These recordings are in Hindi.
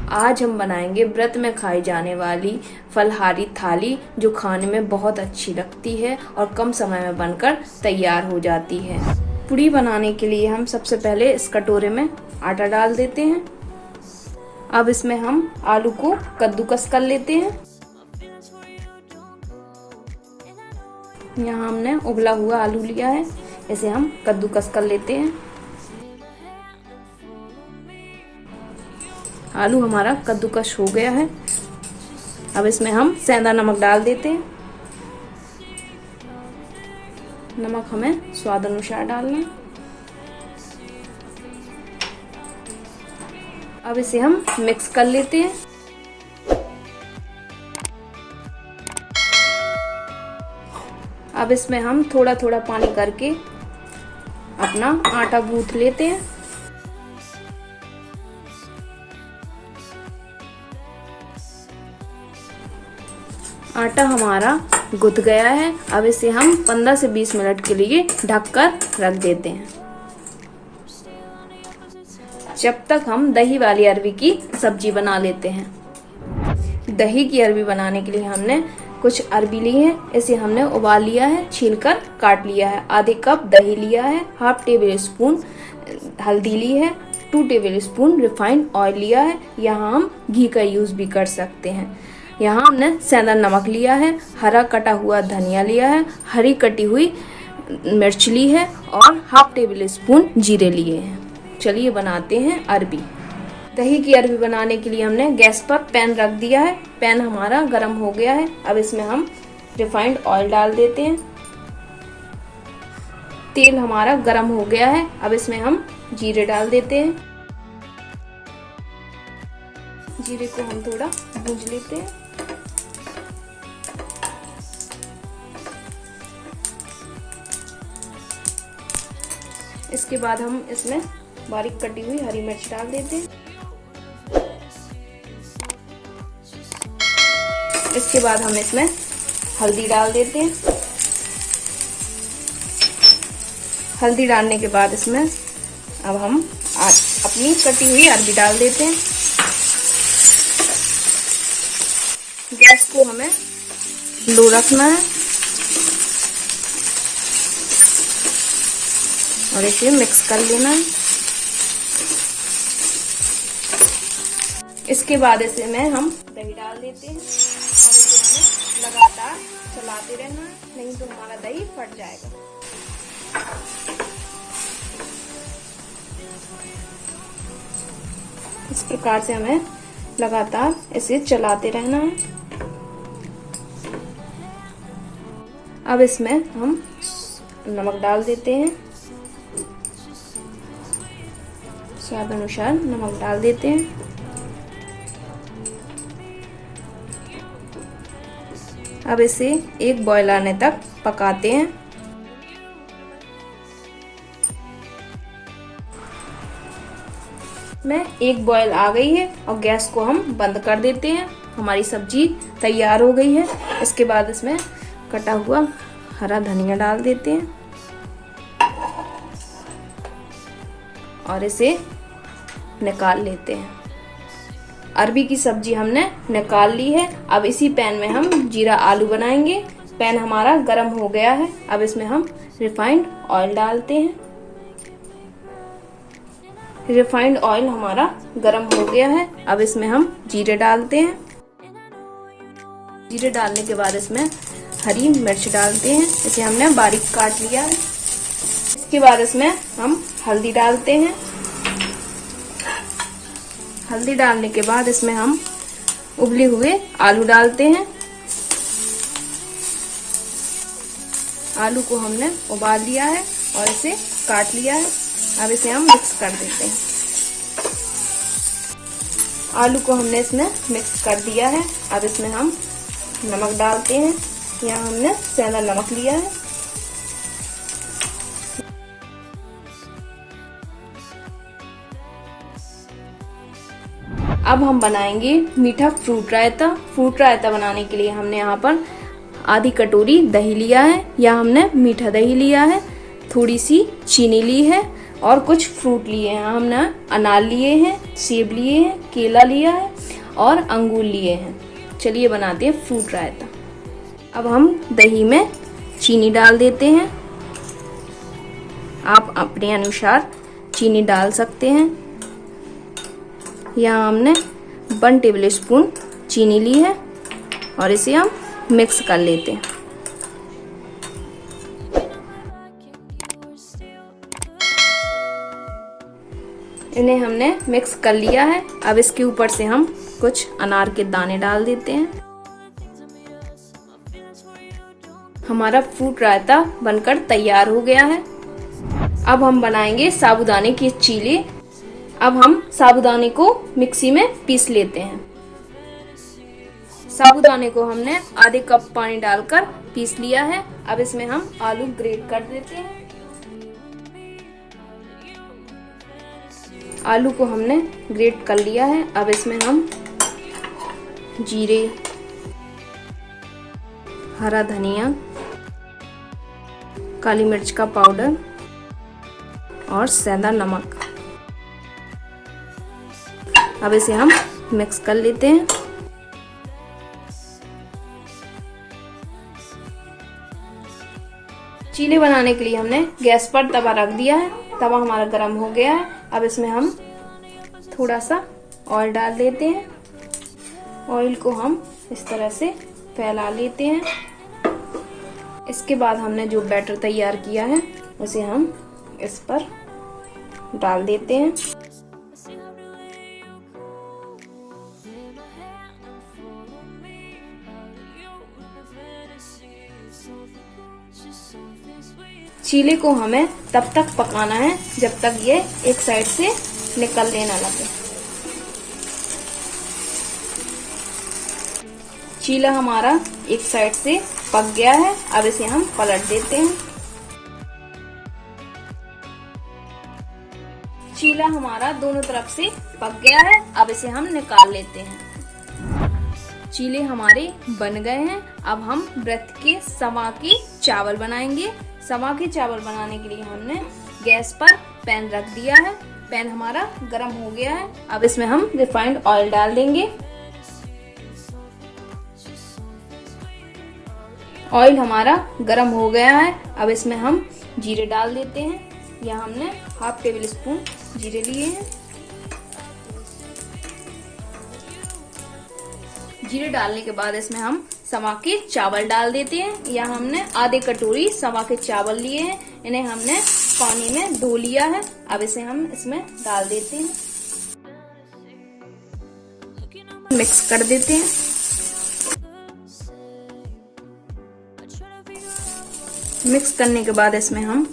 आज हम बनाएंगे व्रत में खाई जाने वाली फलाहारी थाली, जो खाने में बहुत अच्छी लगती है और कम समय में बनकर तैयार हो जाती है। पूड़ी बनाने के लिए हम सबसे पहले इस कटोरे में आटा डाल देते हैं। अब इसमें हम आलू को कद्दूकस कर लेते हैं। यहाँ हमने उबला हुआ आलू लिया है, इसे हम कद्दूकस कर लेते हैं। आलू हमारा कद्दूकस हो गया है। अब इसमें हम सेंधा नमक डाल देते हैं। नमक हमें स्वाद अनुसार डालना है। अब इसे हम मिक्स कर लेते हैं। अब इसमें हम थोड़ा थोड़ा पानी करके अपना आटा गूंथ लेते हैं। आटा हमारा गुथ गया है। अब इसे हम 15 से 20 मिनट के लिए ढककर रख देते हैं, जब तक हम दही वाली अरबी की सब्जी बना लेते हैं। दही की अरबी बनाने के लिए हमने कुछ अरबी ली है, इसे हमने उबाल लिया है, छीलकर काट लिया है। आधे कप दही लिया है, हाफ टेबल स्पून हल्दी ली है, 2 टेबल स्पून रिफाइंड ऑयल लिया है। यहाँ हम घी का यूज भी कर सकते हैं। यहाँ हमने सेंधा नमक लिया है, हरा कटा हुआ धनिया लिया है, हरी कटी हुई मिर्च ली है और हाफ टेबल स्पून जीरे लिए हैं। चलिए बनाते हैं अरबी। दही की अरबी बनाने के लिए हमने गैस पर पैन रख दिया है। पैन हमारा गर्म हो गया है। अब इसमें हम रिफाइंड ऑयल डाल देते हैं। तेल हमारा गर्म हो गया है। अब इसमें हम जीरे डाल देते हैं। जीरे को हम थोड़ा भूंज लेते हैं। इसके बाद हम इसमें बारीक कटी हुई हरी मिर्च डाल देते हैं। इसके बाद हम इसमें हल्दी डाल देते हैं। हल्दी डालने के बाद इसमें अब हम अपनी कटी हुई अरबी डाल देते हैं। गैस को हमें लो रखना है और इसे मिक्स कर लेना है। इसके बाद इसमें हम दही डाल देते हैं और इसे हमें लगातार चलाते रहना है, नहीं तो हमारा दही फट जाएगा। इस प्रकार से हमें लगातार इसे चलाते रहना है। अब इसमें हम नमक डाल देते हैं, स्वाद अनुसार नमक डाल देते हैं। अब इसे एक बॉयल आने तक पकाते हैं। में एक बॉयल आ गई है और गैस को हम बंद कर देते हैं। हमारी सब्जी तैयार हो गई है। इसके बाद इसमें कटा हुआ हरा धनिया डाल देते हैं और इसे निकाल लेते हैं। अरबी की सब्जी हमने निकाल ली है। अब इसी पैन में हम जीरा आलू बनाएंगे। पैन हमारा गरम हो गया है। अब इसमें हम रिफाइंड ऑयल डालते हैं। रिफाइंड ऑयल हमारा गरम हो गया है। अब इसमें हम जीरे डालते हैं। जीरे डालने के बाद इसमें हरी मिर्च डालते हैं, इसे हमने बारीक काट लिया है। इसके बाद इसमें हम हल्दी डालते हैं। हल्दी डालने के बाद इसमें हम उबले हुए आलू डालते हैं। आलू को हमने उबाल लिया है और इसे काट लिया है। अब इसे हम मिक्स कर देते हैं। आलू को हमने इसमें मिक्स कर दिया है। अब इसमें हम नमक डालते हैं। यहाँ हमने सेंधा नमक लिया है। अब हम बनाएंगे मीठा फ्रूट रायता। फ्रूट रायता बनाने के लिए हमने यहाँ पर आधी कटोरी दही लिया है। यहाँ हमने मीठा दही लिया है, थोड़ी सी चीनी ली है और कुछ फ्रूट लिए हैं। हमने अनार लिए हैं, सेब लिए हैं, केला लिया है, और अंगूर लिए हैं। चलिए बनाते हैं फ्रूट रायता। अब हम दही में चीनी डाल देते हैं। आप अपने अनुसार चीनी डाल सकते हैं। यहाँ हमने 1 टेबल स्पून चीनी ली है और इसे हम मिक्स कर लेते हैं। इन्हें हमने मिक्स कर लिया है। अब इसके ऊपर से हम कुछ अनार के दाने डाल देते हैं। हमारा फ्रूट रायता बनकर तैयार हो गया है। अब हम बनाएंगे साबूदाने की चीले। अब हम साबूदाने को मिक्सी में पीस लेते हैं। साबूदाने को हमने आधे कप पानी डालकर पीस लिया है। अब इसमें हम आलू ग्रेट कर देते हैं। आलू को हमने ग्रेट कर लिया है। अब इसमें हम जीरे, हरा धनिया, काली मिर्च का पाउडर और सेंधा नमक, अब इसे हम मिक्स कर लेते हैं। चीले बनाने के लिए हमने गैस पर तवा रख दिया है। तवा हमारा गर्म हो गया है। अब इसमें हम थोड़ा सा ऑयल डाल देते हैं। ऑयल को हम इस तरह से फैला लेते हैं। इसके बाद हमने जो बैटर तैयार किया है उसे हम इस पर डाल देते हैं। चीले को हमें तब तक पकाना है जब तक ये एक साइड से निकलने ना लगे। चीला हमारा एक साइड से पक गया है। अब इसे हम पलट देते हैं। चीला हमारा दोनों तरफ से पक गया है। अब इसे हम निकाल लेते हैं। चीले हमारे बन गए हैं। अब हम व्रत के सवा के चावल बनाएंगे। सवा के चावल बनाने के लिए हमने गैस पर पैन रख दिया है। पैन हमारा गर्म हो गया है। अब इसमें हम रिफाइंड ऑयल डाल देंगे। ऑयल हमारा गर्म हो गया है। अब इसमें हम जीरे डाल देते हैं। यहाँ हमने 1/2 टेबल स्पून जीरे लिए हैं। जीरे डालने के बाद इसमें हम सवा के चावल डाल देते हैं। यहाँ हमने आधे कटोरी सवा के चावल लिए हैं। इन्हें हमने पानी में धो लिया है। अब इसे हम इसमें डाल देते हैं, मिक्स कर देते हैं। मिक्स करने के बाद इसमें हम 1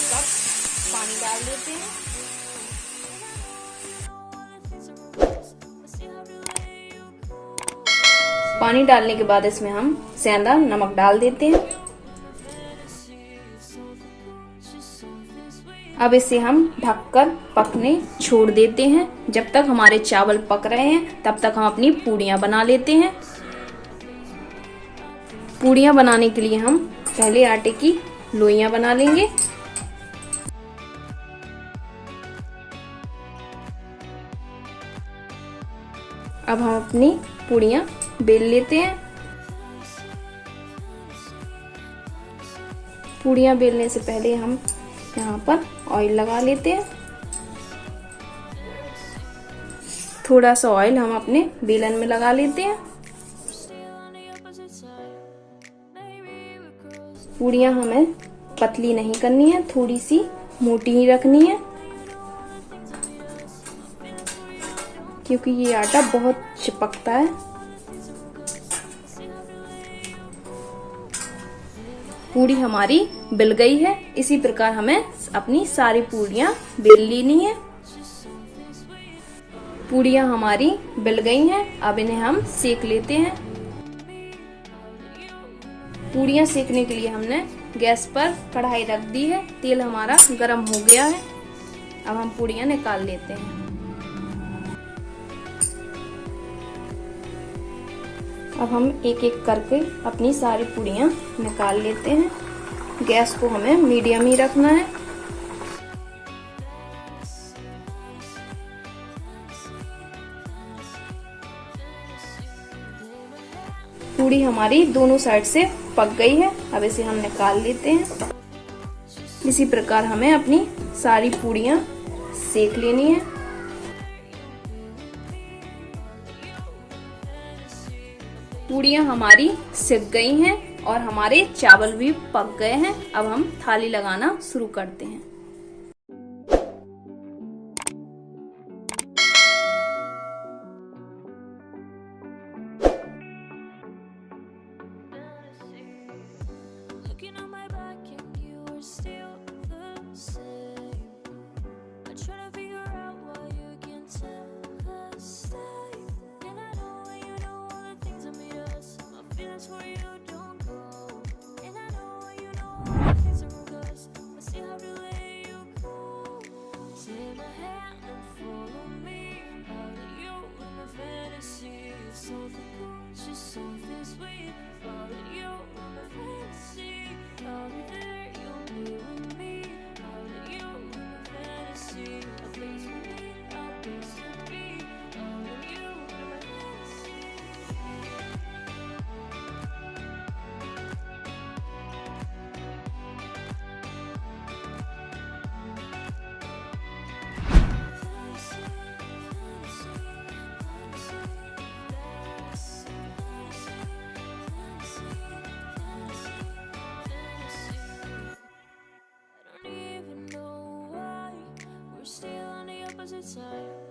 कप पानी डाल देते हैं। पानी डालने के बाद इसमें हम सेंधा नमक डाल देते हैं। अब इसे हम ढककर पकने छोड़ देते हैं। जब तक हमारे चावल पक रहे हैं तब तक हम अपनी पूड़ियाँ बना लेते हैं। पूड़ियाँ बनाने के लिए हम पहले आटे की लोइयाँ बना लेंगे। अब हम अपनी पूड़ियाँ बेल लेते हैं। पूड़ियाँ बेलने से पहले हम यहाँ पर ऑयल लगा लेते हैं। थोड़ा सा ऑयल हम अपने बेलन में लगा लेते हैं। पूड़ियाँ हमें पतली नहीं करनी है, थोड़ी सी मोटी ही रखनी है, क्योंकि ये आटा बहुत चिपकता है। पूड़ी हमारी बेल गई है। इसी प्रकार हमें अपनी सारी पूड़ियाँ बेल लेनी है। पूड़ियाँ हमारी बेल गई हैं। अब इन्हें हम सेक लेते हैं। पूड़ियाँ सेकने के लिए हमने गैस पर कढ़ाई रख दी है। तेल हमारा गरम हो गया है। अब हम पूड़ियाँ निकाल लेते हैं। अब हम एक एक करके अपनी सारी पूड़ियाँ निकाल लेते हैं। गैस को हमें मीडियम ही रखना है। पूड़ी हमारी दोनों साइड से पक गई है। अब इसे हम निकाल लेते हैं। इसी प्रकार हमें अपनी सारी पूड़ियाँ सेक लेनी है। पूड़ियाँ हमारी सिक गई हैं और हमारे चावल भी पक गए हैं। अब हम थाली लगाना शुरू करते हैं। Still on the opposite side.